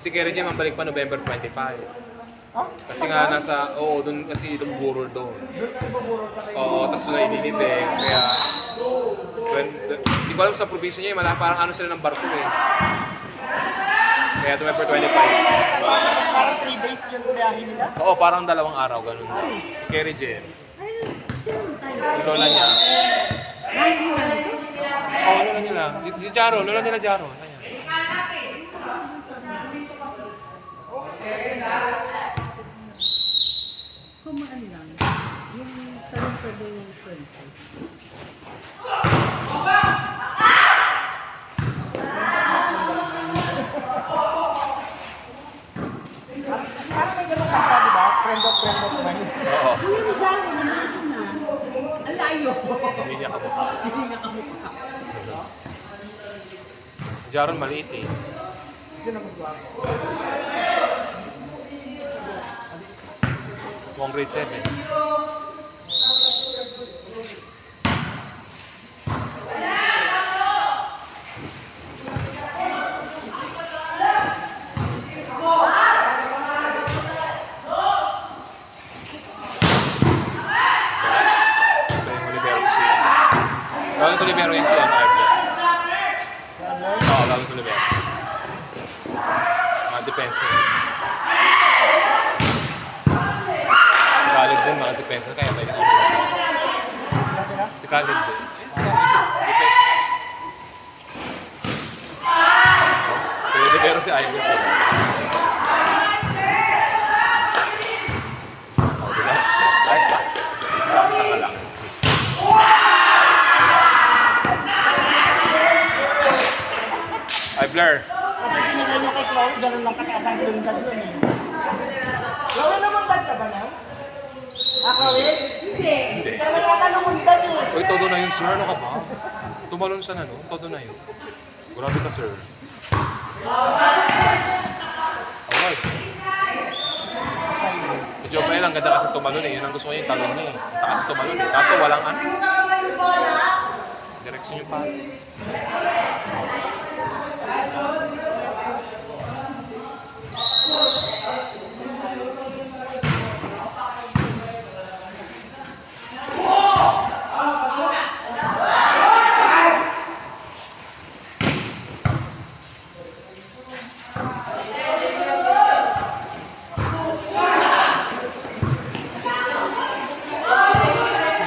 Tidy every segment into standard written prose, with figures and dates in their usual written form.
si Kerry Jim ang balik pa November 25. Ha? Kasi nga nasa, doon kasi itong burol doon. Doon ka ibuburol sa kayo. Oo, tapos doon nainilibig. Kaya, hindi ko alam sa probinsya niya, parang ano sila ng barko eh. Kaya November 25. Parang 3 days yung biyahe nila. Oo, parang 2 araw, ganun daw. Si Kerry Jim. Yung lola niya. Oo, lola nila. Si Jaro, lola nila Jaro. Ayan. Kumaan lang. Yung talong-talong yung kwento. Parang may ganun kanta, di ba? Friend of mine. Oo. Kuya ni Jaro, naman ko na. Ang layo. Hindi niya kamukha. Hindi na kamukha. Jaron maliit eh. Yun ang gusto ako. Mukhang grade 7. Gawin ko libero yan siya, Arvin. Oo, gawin ko libero. Mga depensa. Si Khalid din, mga depensa. Kaya pwede ko. Sila sila? Si Khalid din. Pero libero si Ivy. Oh, diba? Ay, taka lang. Ay, Blair. Kasi sinigay niya kay Chloe, ganun lang kataas ang lundag yun eh. Chloe, namundag ka ba na? Ah, Chloe? Hindi. Hindi. Pero wala ka namundag eh. Uy, todo na yun, sir. Ano ka ba? Tumalon sa ano? Todo na yun. Grabe ka, sir. Alright. Medyo ba yun, ang ganda kasi tumalon eh. Yun ang gusto ko yung talon niya eh. Takas tumalon eh. Kaso walang ano. Direksyon yung pa.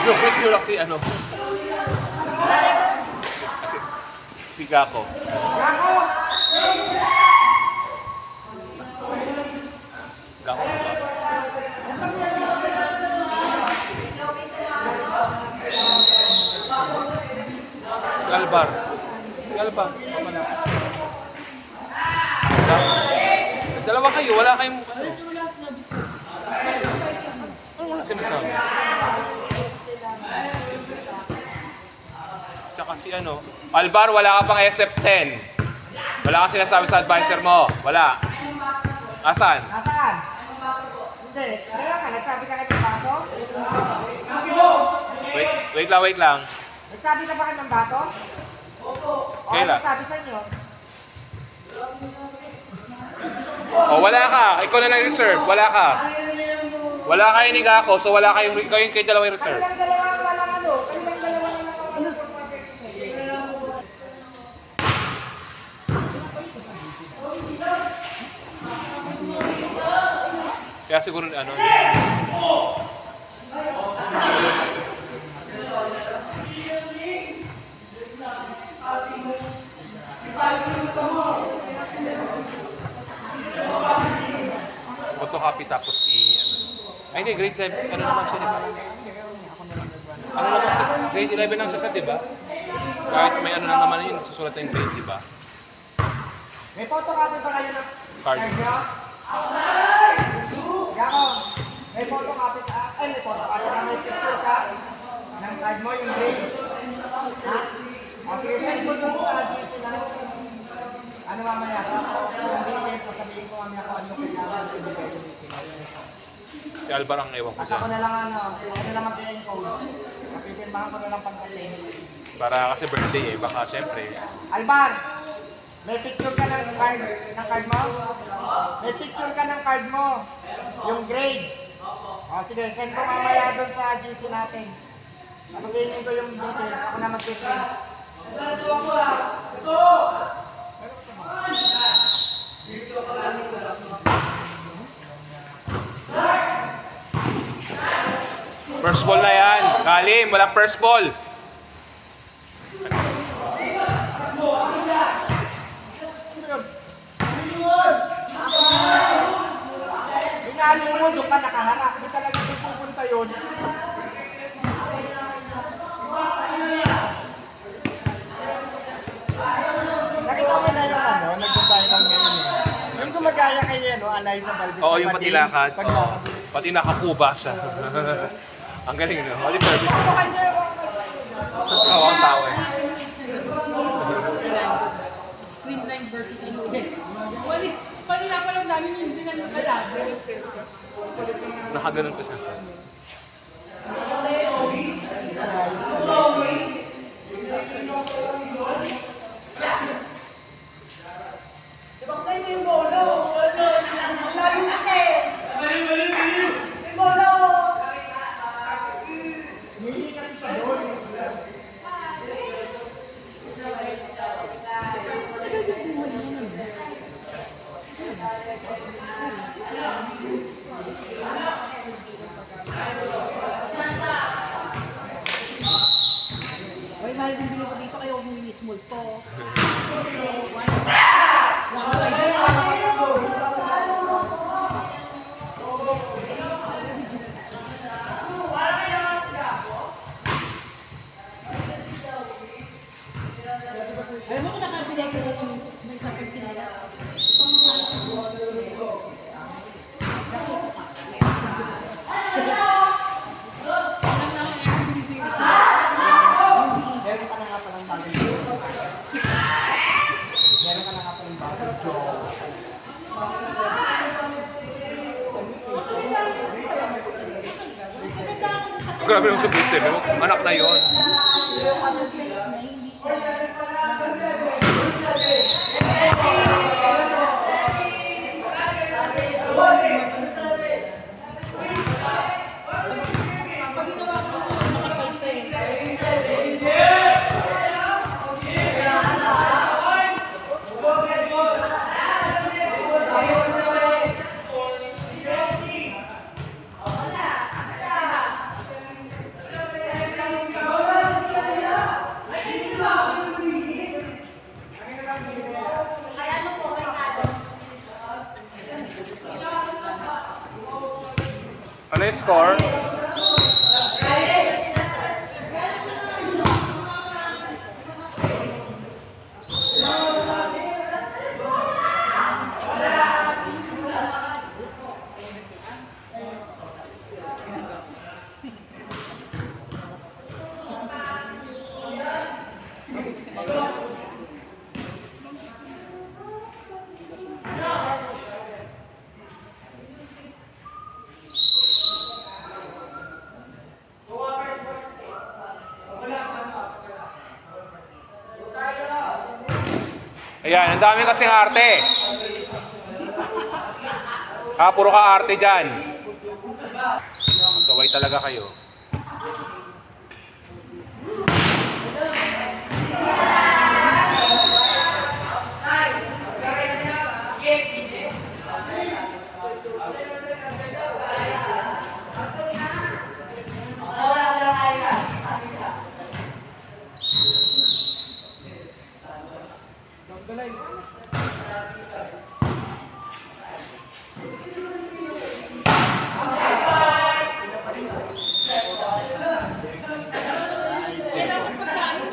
Wait nyo lang si ano. Kasi, si Gako. Gako ba? Si Albar. Si Albar. Pamana. Dalawa kayo, wala kayong ano. Ano wala sinasabi? Tsaka si ano, Albar, wala ka pang SF10. Wala kang sinasabi sa advisor mo. Wala. Asan? Nasaan? Hindi. Kaya ka, nagsabi ka kay Bato? Wait lang. Nagsabi ka ba kayo ng Bato? Kailan? Nagsabi sa inyo? Oh, wala ka. Ikaw na lang reserve. Wala ka. Wala kayo ni Gako, so wala kayong kayo dalawa yung reserve. Kanilang dalawa ang walang ano. Kanilang dalawa ang ano. Kaya siguro ano. Photocopy tapos ano. Ay hindi, grade 7. Ano naman siya, di ba? Ano naman siya? Grade 11 lang siya, di ba? Kahit may ano lang naman yun, susulat na yung grade, di ba? May photocopy ba kayo ng Card. niyo? Gako, may photocopy ka? May photocopy ka? May picture ka? Ng card mo, yung grade? Ha? Okay, send mo dun sa GC na. Ano mamaya? Yung details, sasabihin ko mamaya kung ano kailangan ibigay yung details. Si Alvar ang ewan ko At ako dyan. na lang ano lang mag-drain code. Kapipirmahan ko na lang pagkain. Para kasi birthday eh, baka syempre. Alban! May picture ka ng card mo? May picture ka ng card mo. Yung grades. O sige, send ko mamaya doon sa GC natin. Tapos hingin ko yung details. Ako na mag-print. First ball na yan. Kalim, walang first ball. Hinali mo, doon ka nakaharap. Hindi talaga pupunta yun. Nakita mo na yung ano, nag-viral ngayon eh. Yung gumagaya kay Eliza Valdez. Oo, na yung pating, patilakad. paglakad. Oo. Pati nakakuba siya. Ang galing, no? All service. Ano kanya? Oo, ang tao eh. Queen line versus ano. Wali, panila pa lang dami yung hindi na nakalaban. Nakaganon pa siya. Ay, mahal din bili ko dito kayo huwag mong small to. Alam mo kung nakabili ko yung may isang chinela. Meron ka na nga palang bagay. Meron ka na nga palang bagay. Grabe yung subit eh. Anak na yon. Hindi siya. Pag ginawa ko makakalte. Ano yung score? Ayan, ang dami kasing arte. Puro ka arte dyan. Saway talaga kayo.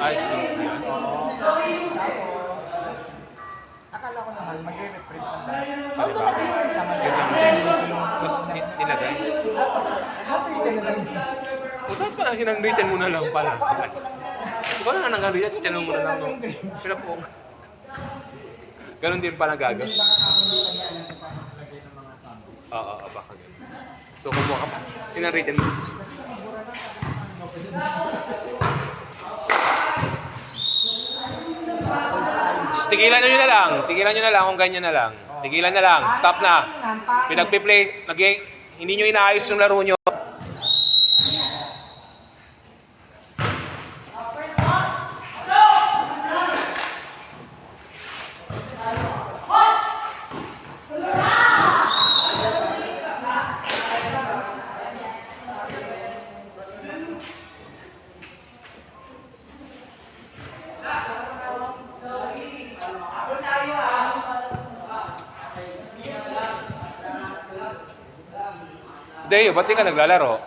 Ay, yun. Akala ko naman, mag-reprint ang dahil. Ano ba? Yun lang. Mas nilagay. Hatritin na lang. O saan pala sinang-written mo na lang pala? Ikaw na nga nang-written, tinanong mo na lang. No? Pinapong. Ganon din pala gagawin. Hindi baka ako hindi kanya alam kung paano maglagay ng mga sample. Oo, baka ganun. So, kumuha ka pa. Sinang-written mo. Tigilan nyo na lang. Tigilan nyo na lang kung ganyan na lang. Tigilan na lang. Stop na. Pinagpi-play. Hindi nyo inaayos yung laro nyo. Deo, ba't di ka naglalaro?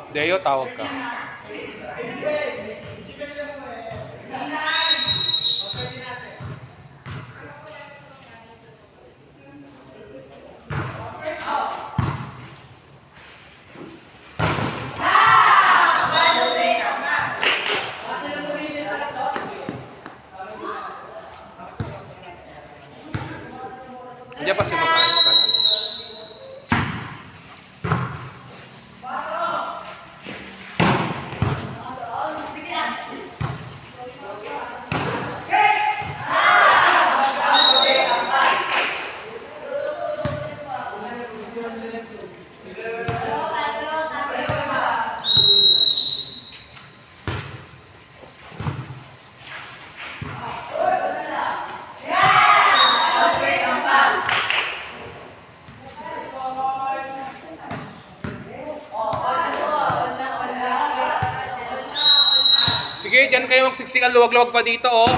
Deo, tawag ka. Diyan pa si Makain. Sige, dyan kayo magsiksikan, luwag-luwag pa dito, oh.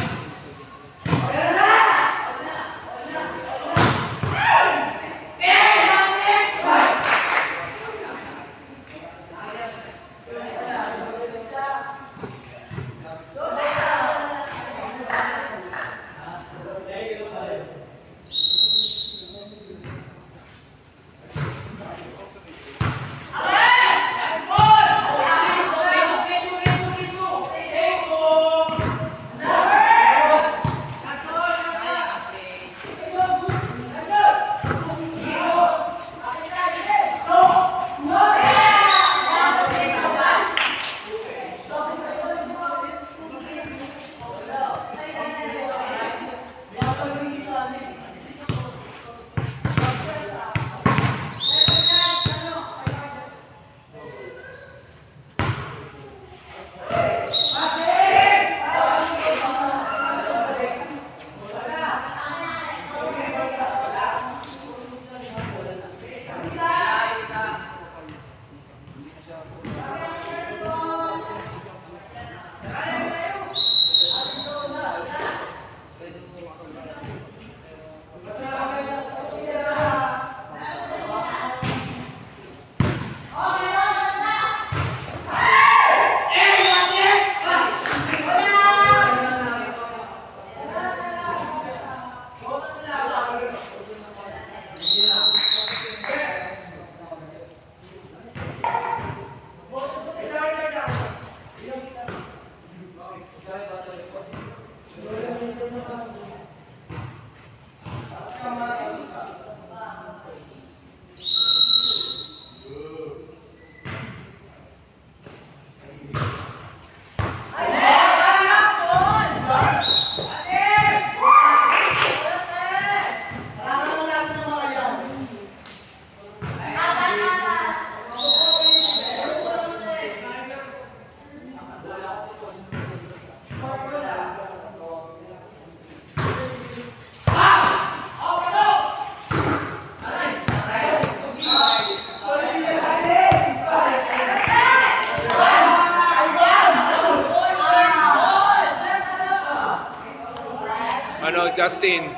Ano, Justin?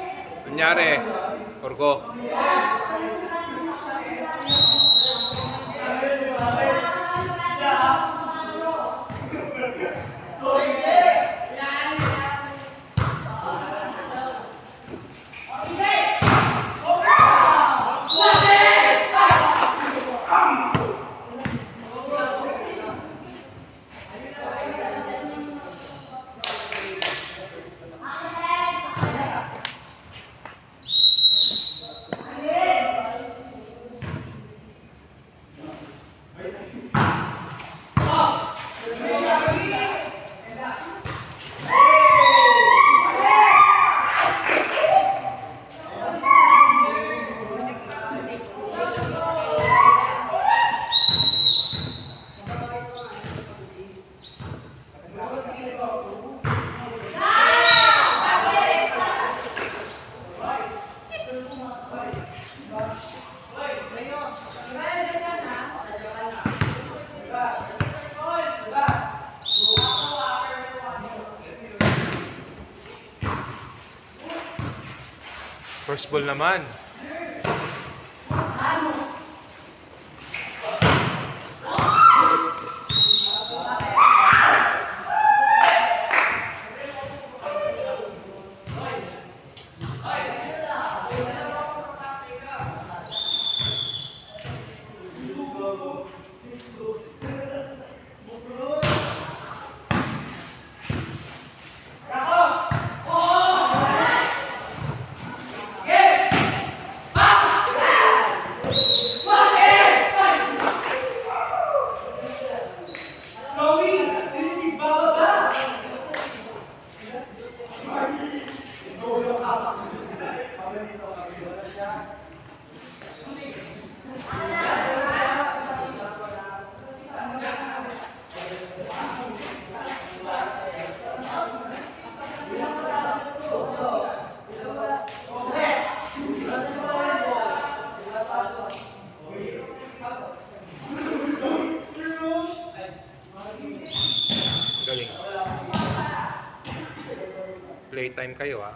Nangyari? Orgo? First ball naman. Galing. Playtime kayo, ha?